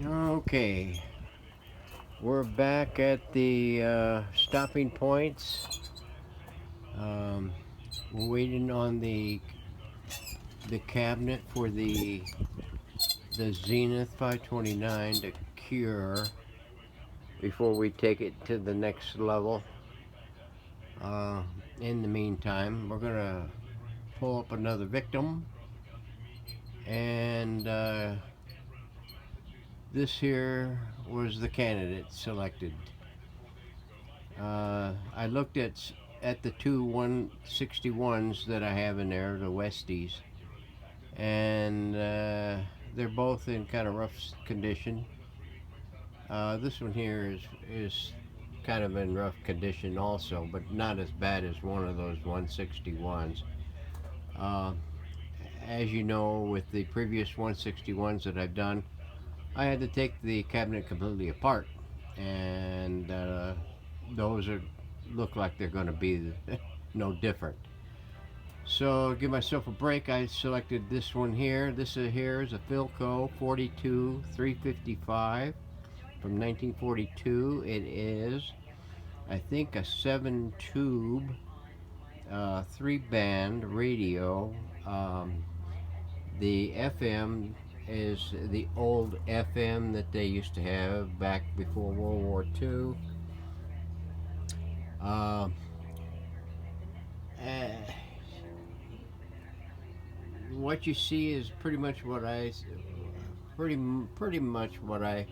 Okay, we're back at the stopping points. Um, we're waiting on the cabinet for the Zenith 529 to cure before we take it to the next level. Uh, in the meantime, we're gonna pull up another victim, and this here was the candidate selected. I looked at the two 161s that I have in there, the Westies, and they're both in kind of rough condition. This one here is kind of in rough condition also, but not as bad as one of those 161s. Uh, as you know, with the previous 161s that I've done, I had to take the cabinet completely apart, and those are look like they're going to be no different. So give myself a break. I selected this one here. Here is a Philco 42 355 from 1942. It is, I think, a 7 tube, 3 band radio. The FM is the old FM that they used to have back before World War II. Uh, uh, what you see is pretty pretty much what I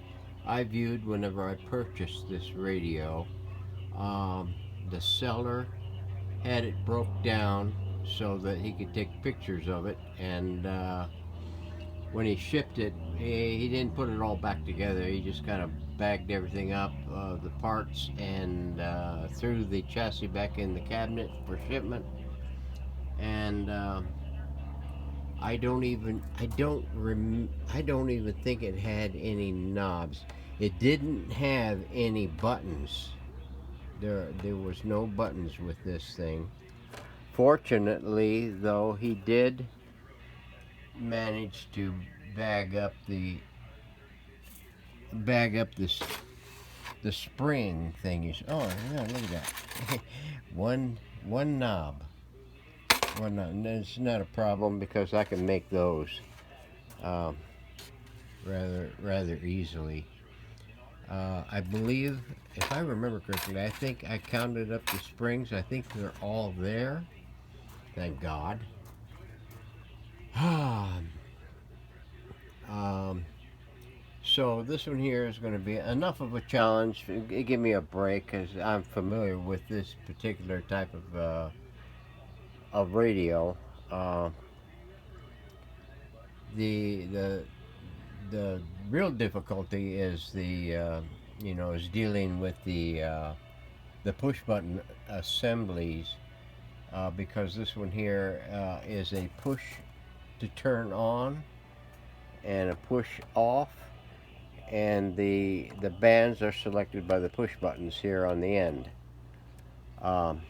viewed whenever I purchased this radio. The seller had it broke down so that he could take pictures of it, and when he shipped it, he didn't put it all back together. He just kind of bagged everything up, the parts, and threw the chassis back in the cabinet for shipment. And I don't even think it had any knobs. It didn't have any buttons. There was no buttons with this thing. Fortunately, though, he did manage to bag up the bag up this the spring thing. Oh yeah, look at that. One knob. One knob. And it's not a problem because I can make those um, rather easily. I believe, if I remember correctly, I think I counted up the springs. I think they're all there. Thank God. um, so this one here is going to be enough of a challenge. Give me a break because I'm familiar with this particular type of radio. Uh, the the real difficulty is is dealing with the push button assemblies, because this one here is a push to turn on and a push off, and the bands are selected by the push buttons here on the end. Um,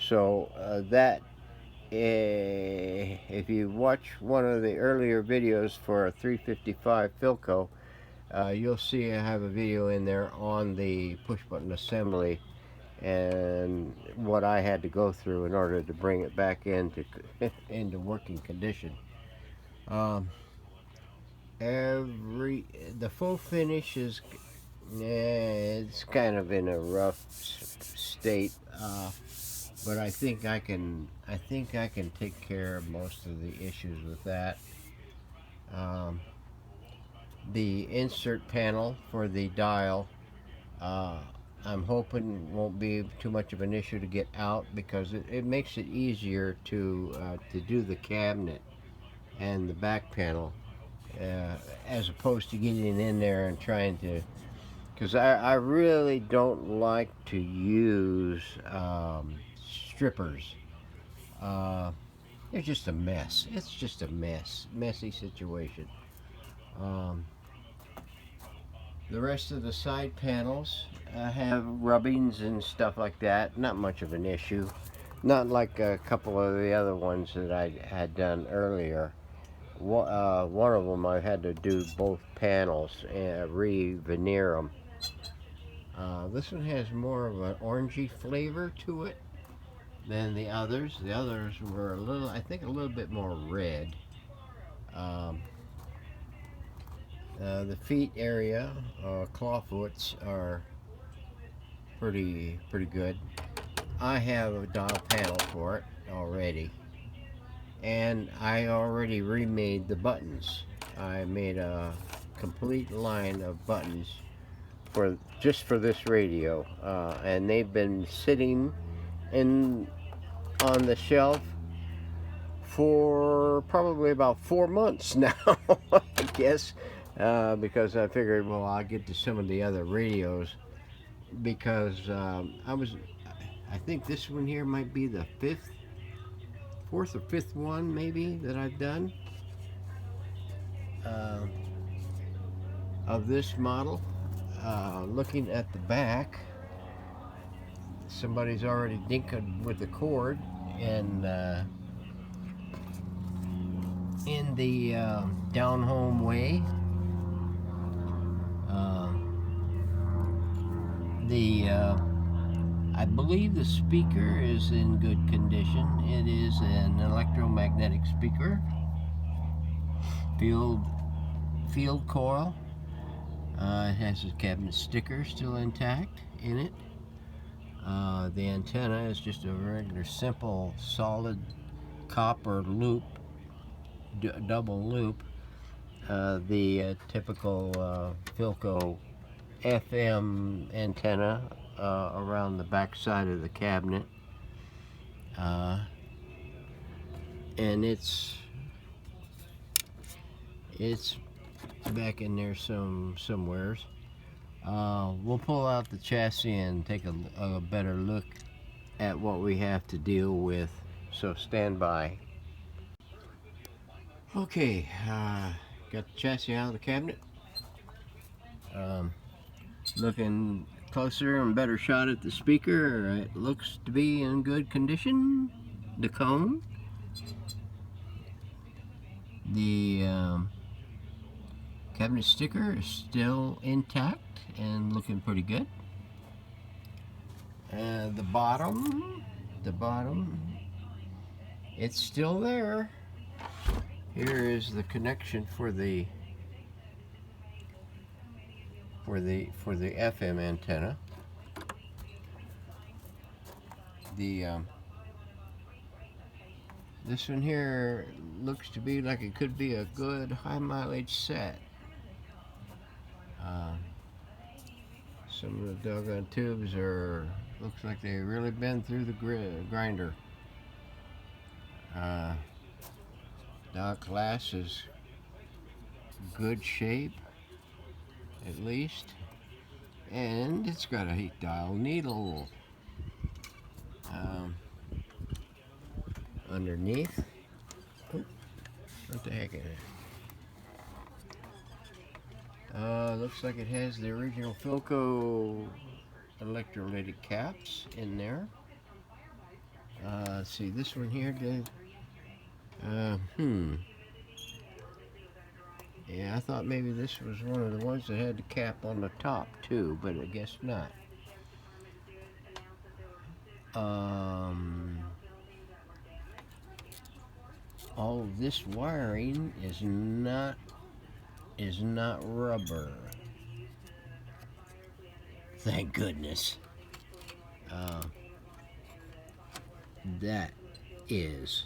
that if you watch one of the earlier videos for a 355 Philco, you'll see I have a video in there on the push button assembly and what I had to go through in order to bring it back into working condition. Um, the full finish is it's kind of in a rough state, but I think I can take care of most of the issues with that. Um, the insert panel for the dial, uh, I'm hoping won't be too much of an issue to get out because it makes it easier to do the cabinet and the back panel, as opposed to getting in there and trying to, because I really don't like to use strippers. Uh, they're just a mess. It's just a messy situation. Um, the rest of the side panels have rubbings and stuff like that. Not much of an issue. Not like a couple of the other ones that I had done earlier. One of them I had to do both panels and re-veneer them. This one has more of an orangey flavor to it than the others. The others were I think, a little bit more red. Um, the feet area, clawfoots, are pretty good. I have a dial panel for it already, and I already remade the buttons. I made a complete line of buttons for just for this radio, and they've been sitting in on the shelf for probably about 4 months now, I guess, because I figured, well, I'll get to some of the other radios, because I think this one here might be the fourth or fifth one maybe that I've done uh, of this model. Looking at the back, somebody's already dinking with the cord, and in the down home way. Uh, the I believe the speaker is in good condition. It is an electromagnetic speaker, field coil. It has a cabinet sticker still intact in it. The antenna is just a regular simple solid copper loop, double loop. The typical Philco FM antenna around the back side of the cabinet, and it's back in there somewheres. We'll pull out the chassis and take a better look at what we have to deal with, so stand by. Okay, got the chassis out of the cabinet. Looking closer and better shot at the speaker. It looks to be in good condition. The cone, the cabinet sticker is still intact and looking pretty good. The bottom, it's still there. Here is the connection for the FM antenna. This one here looks to be like it could be a good high mileage set. Some of the doggone tubes looks like they've really been through the grinder. Dock glass is good shape, at least, and it's got a heat dial needle underneath. Oh, what the heck is it? Looks like it has the original Philco electrolytic caps in there. Let's see, this one here did. Yeah, I thought maybe this was one of the ones that had the cap on the top too, but I guess not. All of this wiring is not rubber. Thank goodness. That is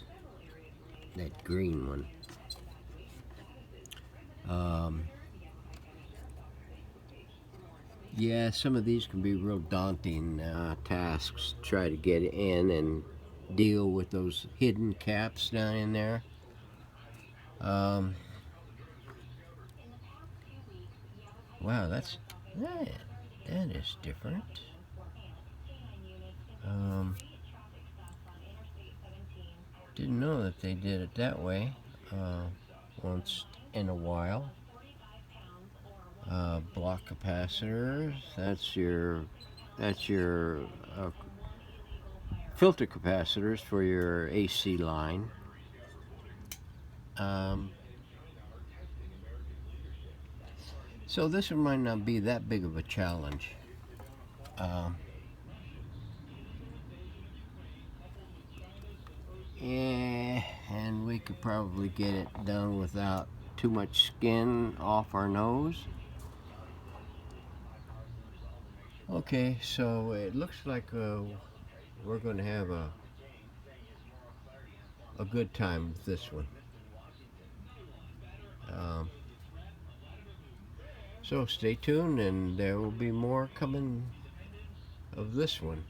that green one. Yeah, some of these can be real daunting tasks. Try to get in and deal with those hidden caps down in there. Wow, that is different. Didn't know that they did it that way. Once in a while. Block capacitors. That's your filter capacitors for your AC line. So this one might not be that big of a challenge. Um, yeah, and we could probably get it done without too much skin off our nose. Okay, so it looks like we're going to have a good time with this one. Um, so stay tuned, and there will be more coming of this one.